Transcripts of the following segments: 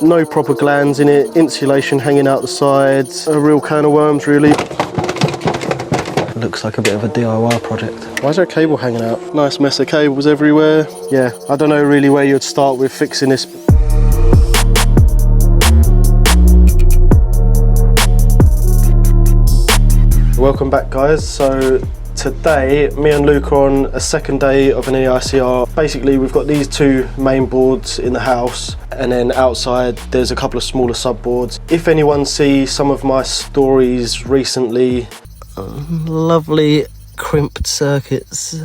No proper glands in it, insulation hanging out the sides, a real can of worms really. Looks like a bit of a DIY project. Why is there a cable hanging out? Nice mess of cables everywhere. Yeah, I don't know really where you'd start with fixing this. Welcome back guys. So today me and Luke are on a second day of an EICR. Basically we've got these two main boards in the house and then outside there's a couple of smaller sub boards. If anyone sees some of my stories recently, lovely crimped circuits.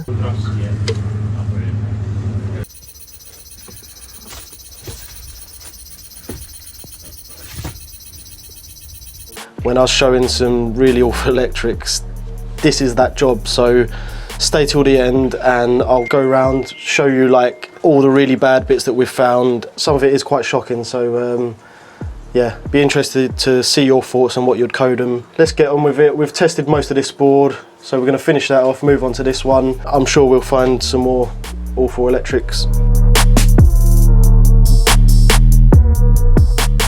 When I was showing some really awful electrics, this is that job, so stay till the end and I'll go around, show you like all the really bad bits that we've found. Some of it is quite shocking, so yeah, be interested to see your thoughts on what you'd code them. Let's get on with it. We've tested most of this board, so we're going to finish that off, move on to this one. I'm sure we'll find some more awful electrics.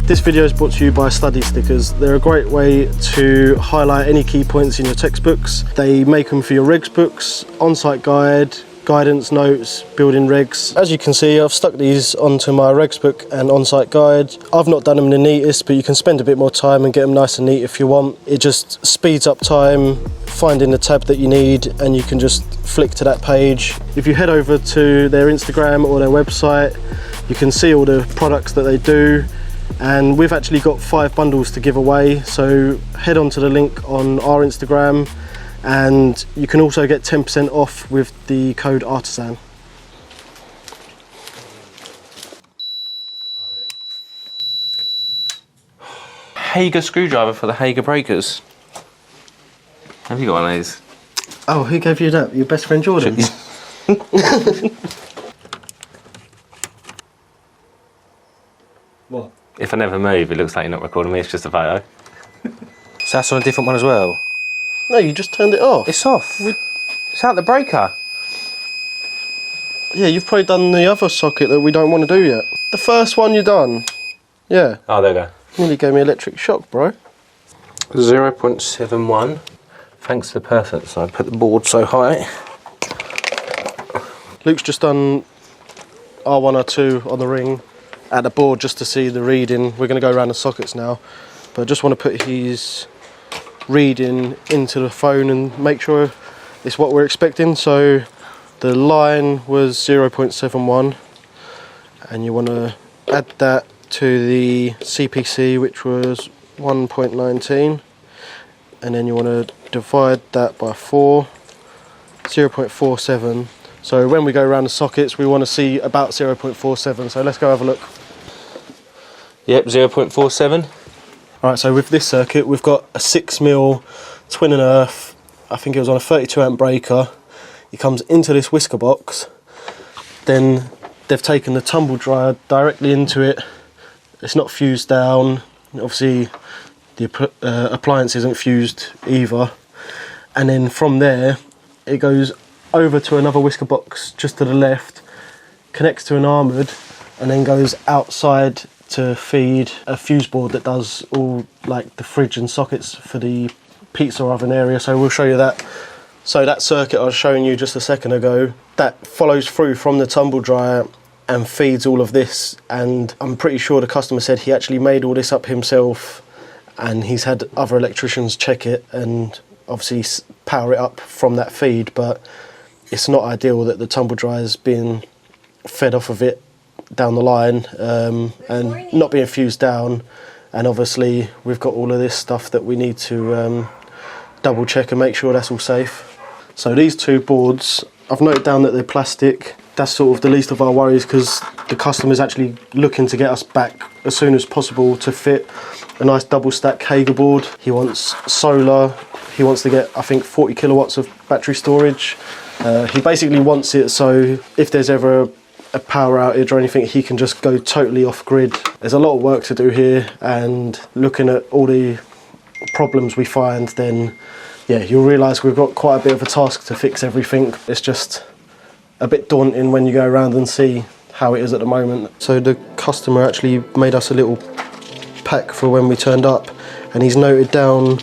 This video is brought to you by Study Stickers. They're a great way to highlight any key points in your textbooks. They make them for your regs books, on-site guide, guidance notes, building regs. As you can see, I've stuck these onto my regs book and on-site guide. I've not done them the neatest, but you can spend a bit more time and get them nice and neat if you want. It just speeds up time, finding the tab that you need, and you can just flick to that page. If you head over to their Instagram or their website, you can see all the products that they do. And we've actually got 5 bundles to give away, so head on to the link on our Instagram and you can also get 10% off with the code Artisan. Hager screwdriver for the Hager breakers. Have you got one of these? Oh, who gave you that? Your best friend Jordan? What? If I never move, it looks like you're not recording me, it's just a photo. So that's on a different one as well? No, you just turned it off. It's off. It's out the breaker. Yeah, you've probably done the other socket that we don't want to do yet. The first one you done. Yeah. Oh, there we go. Nearly gave me electric shock, bro. 0.71. Thanks to the person so I put the board so high. Luke's just done R1 or 2 on the ring at the board just to see the reading. We're going to go around the sockets now, but I just want to put his reading into the phone and make sure it's what we're expecting. So the line was 0.71 and you want to add that to the CPC, which was 1.19, and then you want to divide that by 4, 0.47. So when we go around the sockets, we want to see about 0.47. So let's go have a look. Yep, 0.47. Alright, so with this circuit, we've got a 6mm twin and earth. I think it was on a 32 amp breaker. It comes into this whisker box. Then they've taken the tumble dryer directly into it. It's not fused down. Obviously, the appliance isn't fused either. And then from there, it goes over to another whisker box just to the left, connects to an armoured, and then goes outside to feed a fuse board that does all like the fridge and sockets for the pizza oven area. So we'll show you that. So that circuit I was showing you just a second ago, that follows through from the tumble dryer and feeds all of this, and I'm pretty sure the customer said he actually made all this up himself and he's had other electricians check it and obviously power it up from that feed, but it's not ideal that the tumble dryer is being fed off of it down the line and not being fused down. And obviously we've got all of this stuff that we need to double check and make sure that's all safe. So these 2 boards, I've noted down that they're plastic. That's sort of the least of our worries because the customer's actually looking to get us back as soon as possible to fit a nice double stack Hager board. He wants solar, he wants to get I think 40 kilowatts of battery storage. He basically wants it so if there's ever a power outage or anything, he can just go totally off grid. There's a lot of work to do here, and looking at all the problems we find, then yeah, you'll realise we've got quite a bit of a task to fix everything. It's just a bit daunting when you go around and see how it is at the moment. So the customer actually made us a little pack for when we turned up, and he's noted down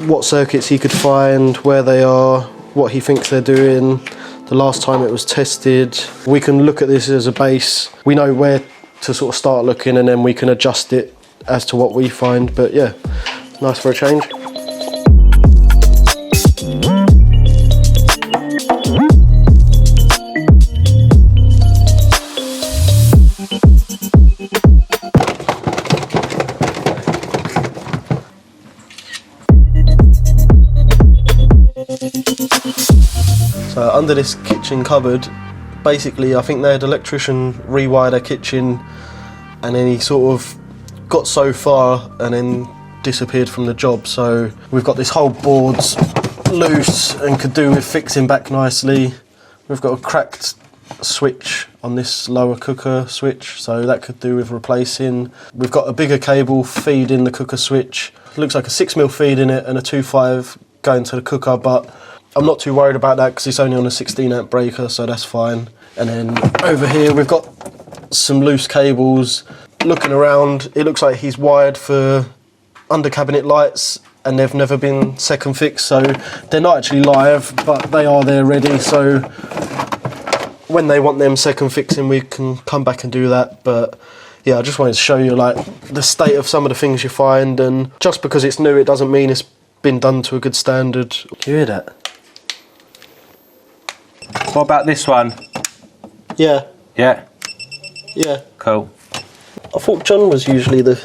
what circuits he could find, where they are, what he thinks they're doing, the last time it was tested. We can look at this as a base. We know where to sort of start looking, and then we can adjust it as to what we find. But yeah, nice for a change. So under this kitchen cupboard, basically I think they had electrician rewire their kitchen, and then he sort of got so far and then disappeared from the job. So we've got this whole board's loose and could do with fixing back nicely. We've got a cracked switch on this lower cooker switch, so that could do with replacing. We've got a bigger cable feeding the cooker switch. It looks like a 6mm feed in it and a 2.5 going to the cooker, but I'm not too worried about that because it's only on a 16 amp breaker, so that's fine. And then over here we've got some loose cables. Looking around, it looks like he's wired for under cabinet lights and they've never been second fixed, so they're not actually live, but they are there ready, so when they want them second fixing we can come back and do that. But yeah, I just wanted to show you like the state of some of the things you find, and just because it's new it doesn't mean it's been done to a good standard. Can you hear that? What about this one? Yeah. Yeah. Yeah. Cool. I thought John was usually the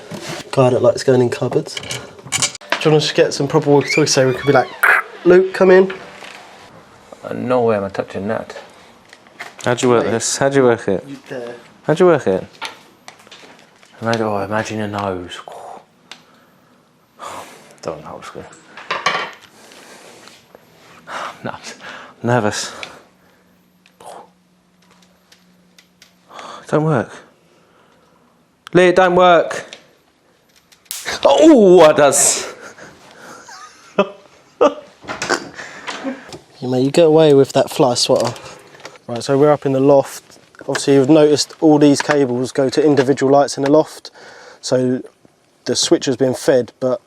guy that likes going in cupboards. Do you want us to get some proper walkie-talkie so we could be like, Luke, come in? No way am I touching that. How'd you work this? How'd you work it? You dare. How'd you work it? Imagine a nose. Don't know, it's good. No, I'm nervous. It don't work. Lee, it don't work. Oh, it does. You get away with that fly swatter. Right, so we're up in the loft. Obviously you've noticed all these cables go to individual lights in the loft. So the switch has been fed, but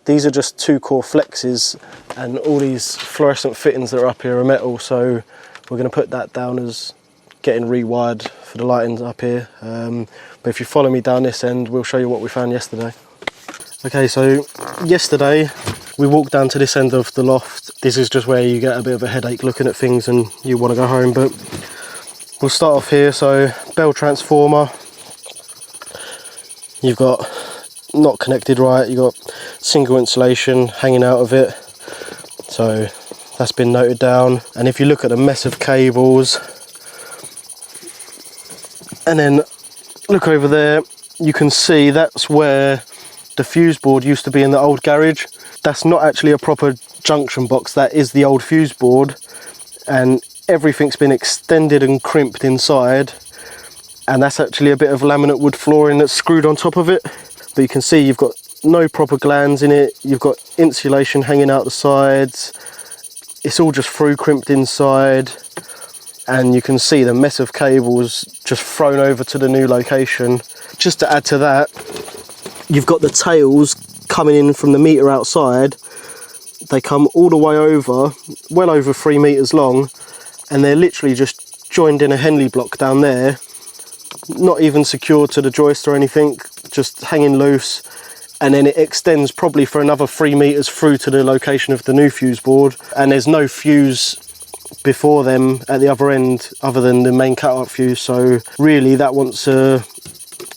these are just 2-core flexes, and all these fluorescent fittings that are up here are metal, so we're going to put that down as getting rewired for the lighting up here. But if you follow me down this end, we'll show you what we found yesterday. Okay, so yesterday we walked down to this end of the loft. This is just where you get a bit of a headache looking at things and you want to go home, but we'll start off here. So bell transformer, you've got not connected right, you've got single insulation hanging out of it, so that's been noted down. And if you look at the mess of cables and then look over there, you can see that's where the fuse board used to be in the old garage. That's not actually a proper junction box, that is the old fuse board, and everything's been extended and crimped inside, and that's actually a bit of laminate wood flooring that's screwed on top of it. But you can see you've got no proper glands in it, you've got insulation hanging out the sides, it's all just through crimped inside, and you can see the mess of cables just thrown over to the new location. Just to add to that, you've got the tails coming in from the meter outside. They come all the way over, well over 3 meters long, and they're literally just joined in a Henley block down there, not even secured to the joist or anything, just hanging loose. And then it extends probably for another 3 meters through to the location of the new fuse board, and there's no fuse before them at the other end other than the main cut-out fuse. So really that wants a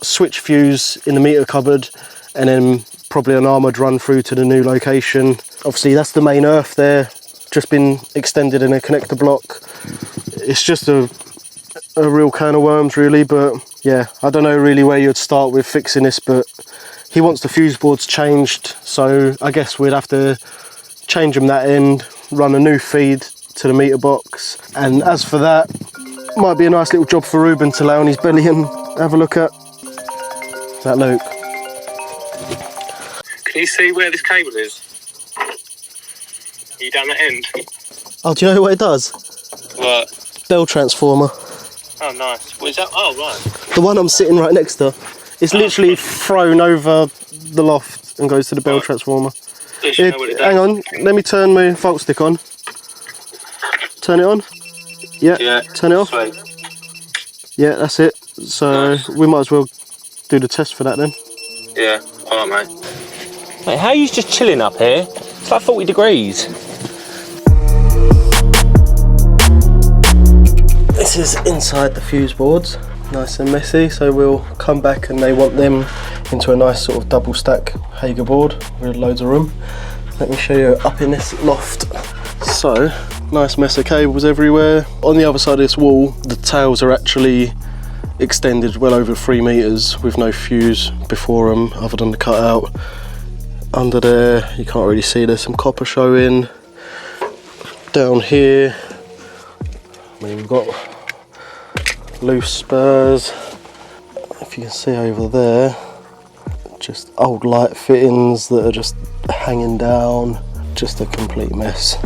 switch fuse in the meter cupboard, and then probably an armoured run through to the new location. Obviously that's the main earth there, just been extended in a connector block. It's just a real can of worms really, but yeah, I don't know really where you'd start with fixing this, but he wants the fuse boards changed, so I guess we'd have to change them that end, run a new feed to the meter box. And as for that, might be a nice little job for Ruben to lay on his belly and have a look at. Is that Luke? Can you see where this cable is? Are you down that end? Oh, do you know what it does? What? Bell transformer. Oh, nice. What is that? Oh, right. The one I'm sitting right next to. It's literally thrown over the loft and goes to the bell transformer. Hang on, let me turn my volt stick on. Turn it on. Yeah. Turn it off. Sweet. Yeah, that's it. So we might as well do the test for that then. Yeah. All right, mate. Mate, how are you just chilling up here? It's like 40 degrees. This is inside the fuse boards, nice and messy, so we'll come back and they want them into a nice sort of double stack Hager board with loads of room. Let me show you up in this loft. So, nice mess of cables everywhere. On the other side of this wall, the tails are actually extended well over 3 meters with no fuse before them other than the cutout. Under there, you can't really see, there's some copper showing. Down here, I mean, we've got loose spurs. If you can see over there, just old light fittings that are just hanging down. Just a complete mess.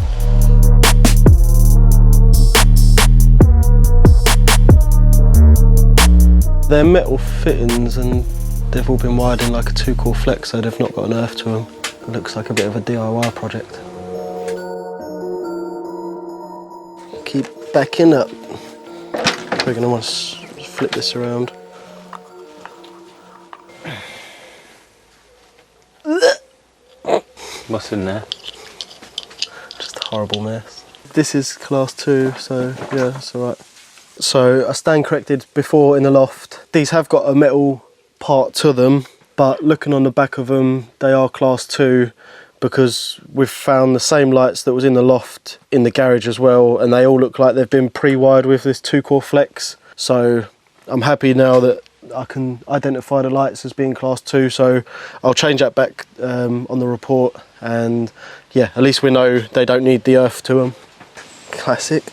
They're metal fittings and they've all been wired in like a 2-core flex, so they've not got an earth to them. It looks like a bit of a DIY project. Keep backing up. We're going to want to flip this around. What's in there? Just a horrible mess. This is class 2, so yeah, that's alright. So I stand corrected before in the loft. These have got a metal part to them, but looking on the back of them, they are class 2 because we've found the same lights that was in the loft in the garage as well, and they all look like they've been pre-wired with this 2-core flex. So I'm happy now that I can identify the lights as being class 2, so I'll change that back on the report, and yeah, at least we know they don't need the earth to them. Classic.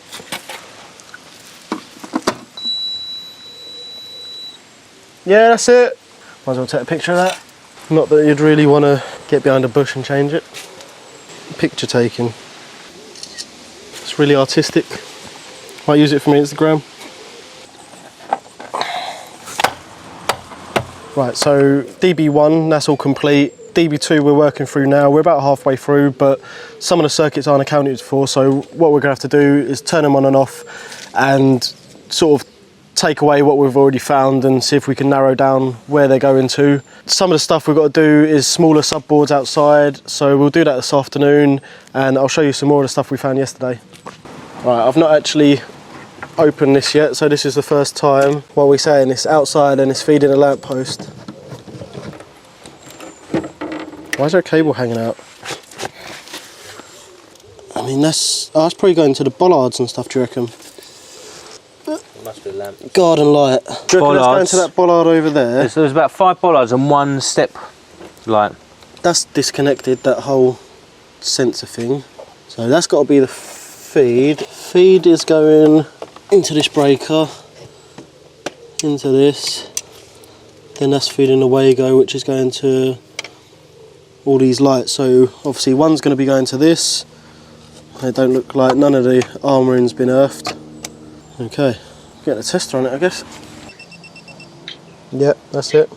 Yeah, that's it. Might as well take a picture of that. Not that you'd really want to get behind a bush and change it. Picture taking. It's really artistic. Might use it for my Instagram. Right, so DB1, that's all complete. DB2 we're working through now. We're about halfway through, but some of the circuits aren't accounted for, so what we're going to have to do is turn them on and off and sort of take away what we've already found and see if we can narrow down where they're going to. Some of the stuff we've got to do is smaller subboards outside, so we'll do that this afternoon, and I'll show you some more of the stuff we found yesterday. Right, I've not actually opened this yet, so this is the first time. What are we saying? It's outside and it's feeding a lamppost. Why is there a cable hanging out? I mean, that's probably going to the bollards and stuff, do you reckon? Must be a lamp. Garden light. Do you reckon that's going to that bollard over there? There's about 5 bollards and 1 step light. That's disconnected, that whole sensor thing. So that's got to be the feed. Feed is going into this breaker, into this. Then that's feeding the Wago, which is going to all these lights. So obviously one's going to be going to this. They don't look like none of the armouring's been earthed. Okay. Get a tester on it, I guess. Yep, that's it.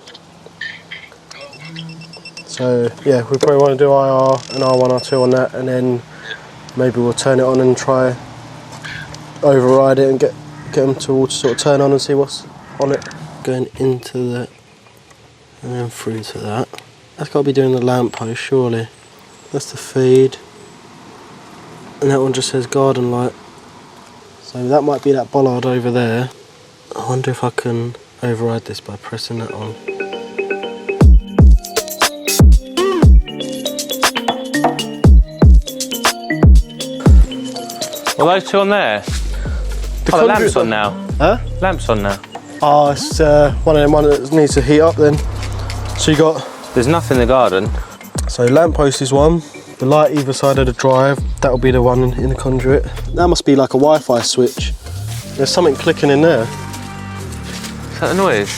So yeah, we probably want to do IR and R1, R2 on that, and then maybe we'll turn it on and try override it and get them to sort of turn on and see what's on it. Going into that and then through to that. That's got to be doing the lamppost, surely. That's the feed, and that one just says garden light. So that might be that bollard over there. I wonder if I can override this by pressing that on. Well, those two on there. The lamp's on now. Huh? Lamp's on now. Oh, it's one of them that needs to heat up then. So you got... There's nothing in the garden. So lamppost is one. The light either side of the drive, that'll be the one in the conduit. That must be like a Wi-Fi switch. There's something clicking in there. Is that the noise?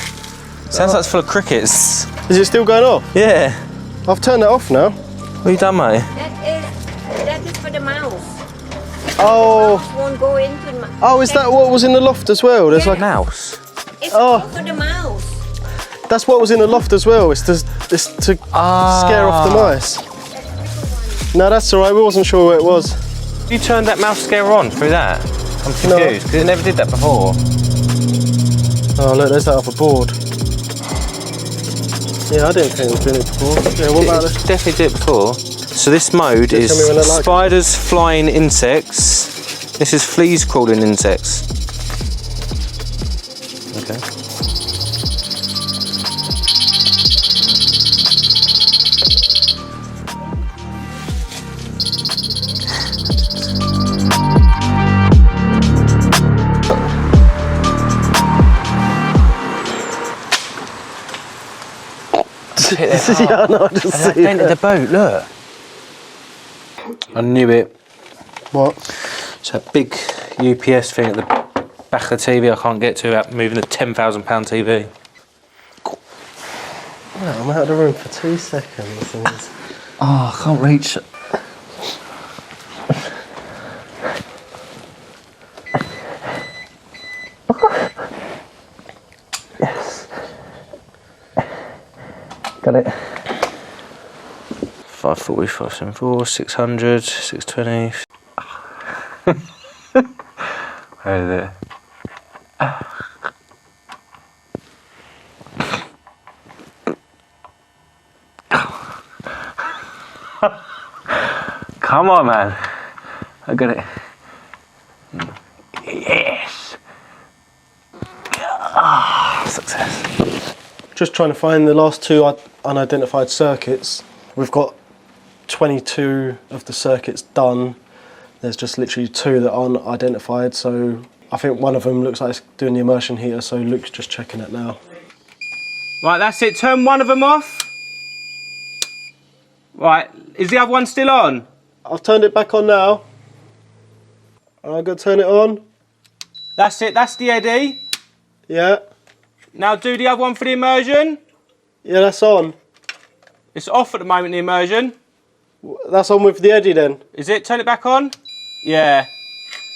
Sounds like it's full of crickets. Is it still going off? Yeah. I've turned it off now. What have you done, mate? That is for the mouse. Oh. The mouse won't go into Oh, is that what was in the loft as well? There's like Mouse. It's for the mouse. That's what was in the loft as well. It's to scare off the mice. No, that's all right. We wasn't sure where it was. You turned that mouse scarer on through that? I'm confused because it never did that before. Oh look, there's that other board. Yeah, I didn't think it was doing it before. Yeah, what about this? Definitely did it before. So this mode is spiders, flying insects. This is fleas crawling insects. Okay. Yeah, no, I just see That dented the boat, look. I knew it. What? It's a big UPS thing at the back of the TV I can't get to without moving a £10,000 TV. Yeah, I'm out of the room for 2 seconds. Oh, I can't reach it. Yes. Got it. 540, 574, 600, 620. Where is it? Come on, man. I got it. Yes. Ah, success. Just trying to find the last 2 unidentified circuits. We've got 22 of the circuits done. There's just literally 2 that aren't identified, so I think one of them looks like it's doing the immersion heater, so Luke's just checking it now. Right, that's it. Turn one of them off. Right, is the other one still on? I've turned it back on now. I've got to turn it on. That's it, that's the eddy. Yeah. Now do the other one for the immersion. Yeah, that's on. It's off at the moment, the immersion. That's on with the eddy then. Is it? Turn it back on. Yeah.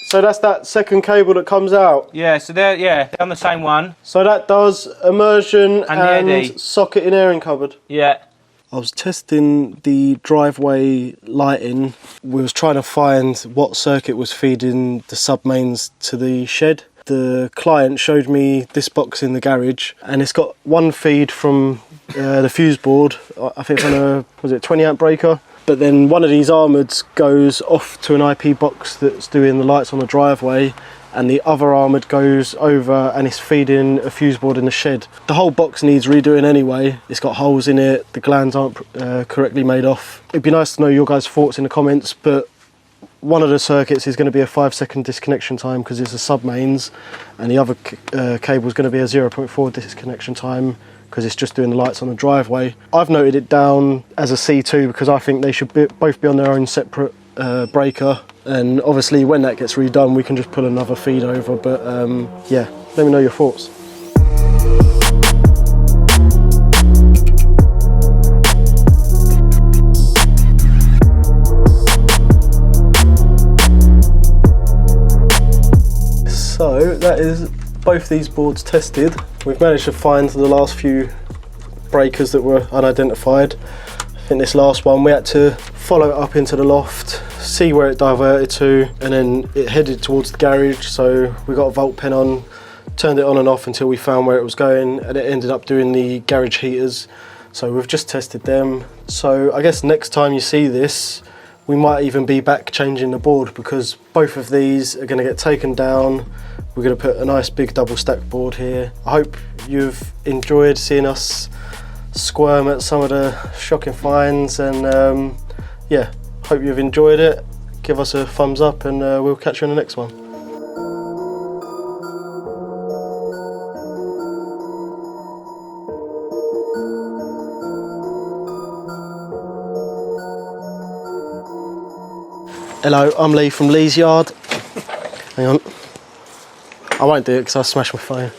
So that's that second cable that comes out. Yeah, so they're on the same one. So that does immersion And the eddy. socket in airing cupboard. Yeah. I was testing the driveway lighting. We was trying to find what circuit was feeding the sub-mains to the shed. The client showed me this box in the garage, and it's got one feed from the fuse board. I think it's on a 20 amp breaker. But then one of these armoured goes off to an IP box that's doing the lights on the driveway, and the other armoured goes over and it's feeding a fuse board in the shed. The whole box needs redoing anyway. It's got holes in it, the glands aren't correctly made off. It'd be nice to know your guys' thoughts in the comments, but one of the circuits is going to be a 5-second disconnection time because it's a sub-mains, and the other cable is going to be a 0.4 disconnection time because it's just doing the lights on the driveway. I've noted it down as a C2 because I think they should both be on their own separate breaker, and obviously when that gets redone we can just pull another feed over, but yeah, let me know your thoughts. So that is both these boards tested. We've managed to find the last few breakers that were unidentified. I think this last one we had to follow it up into the loft, see where it diverted to, and then it headed towards the garage. So we got a volt pen on, turned it on and off until we found where it was going, and it ended up doing the garage heaters. So we've just tested them. So I guess next time you see this, we might even be back changing the board because both of these are going to get taken down. We're going to put a nice big double stack board here. I hope you've enjoyed seeing us squirm at some of the shocking finds, and yeah, hope you've enjoyed it. Give us a thumbs up and we'll catch you in the next one. Hello, I'm Lee from Lee's Yard. Hang on. I won't do it because I'll smash my phone.